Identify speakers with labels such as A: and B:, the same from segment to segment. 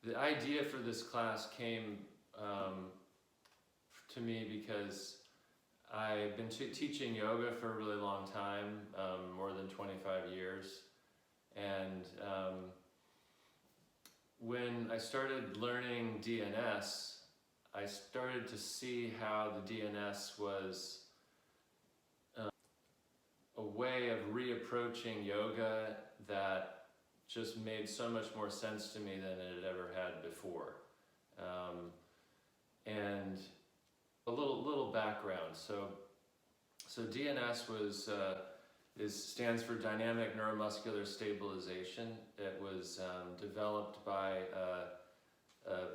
A: The idea for this class came to me because I've been teaching yoga for a really long time, more than 25 years, and when I started learning DNS, I started to see how the DNS was a way of reapproaching yoga that just made so much more sense to me than it had ever had before. And a little background. So DNS stands for Dynamic Neuromuscular Stabilization. It was developed by a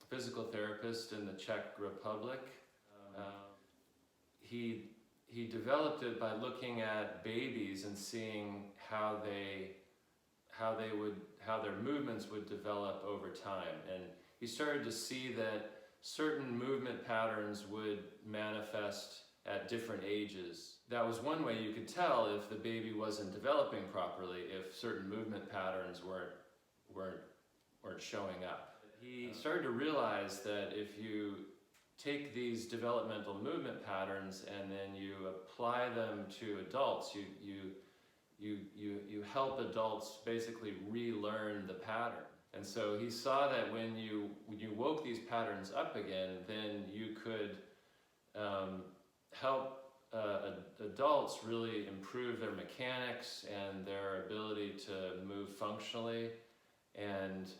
A: physical therapist in the Czech Republic. He developed it by looking at babies and seeing how their movements would develop over time, and he started to see that certain movement patterns would manifest at different ages. That was one way you could tell if the baby wasn't developing properly, if certain movement patterns weren't showing up. He started to realize that if you take these developmental movement patterns and then you apply them to adults, you help adults basically relearn the pattern. And so he saw that when you woke these patterns up again, then you could help adults really improve their mechanics and their ability to move functionally, and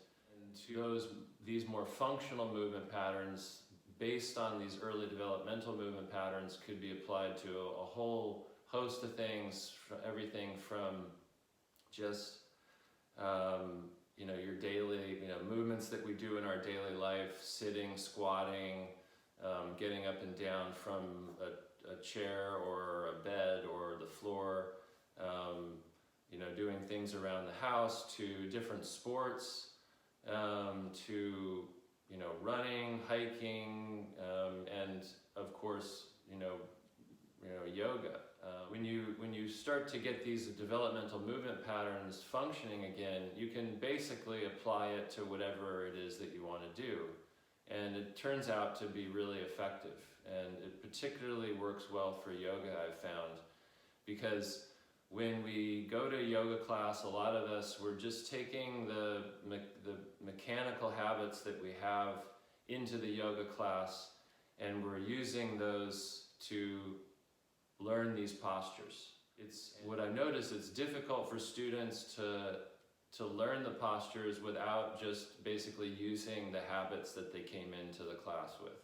A: these more functional movement patterns based on these early developmental movement patterns could be applied to a whole host of things, everything from just your daily movements that we do in our daily life, sitting, squatting, getting up and down from a chair or a bed or the floor, doing things around the house, to different sports, to running, hiking, and of course yoga. When you start to get these developmental movement patterns functioning again, you can basically apply it to whatever it is that you want to do. And it turns out to be really effective. And it particularly works well for yoga, I've found, because when we go to a yoga class, a lot of us, we're just taking the mechanical habits that we have into the yoga class, and we're using those to learn these postures. What I noticed, it's difficult for students to learn the postures without just basically using the habits that they came into the class with.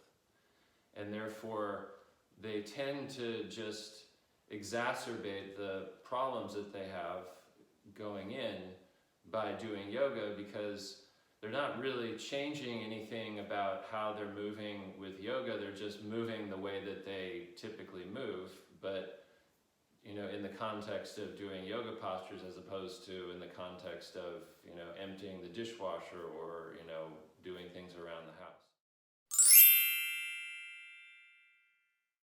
A: And therefore, they tend to just exacerbate the problems that they have going in by doing yoga, because they're not really changing anything about how they're moving with yoga. They're just moving the way that they typically move, but in the context of doing yoga postures, as opposed to in the context of emptying the dishwasher or doing things around the house.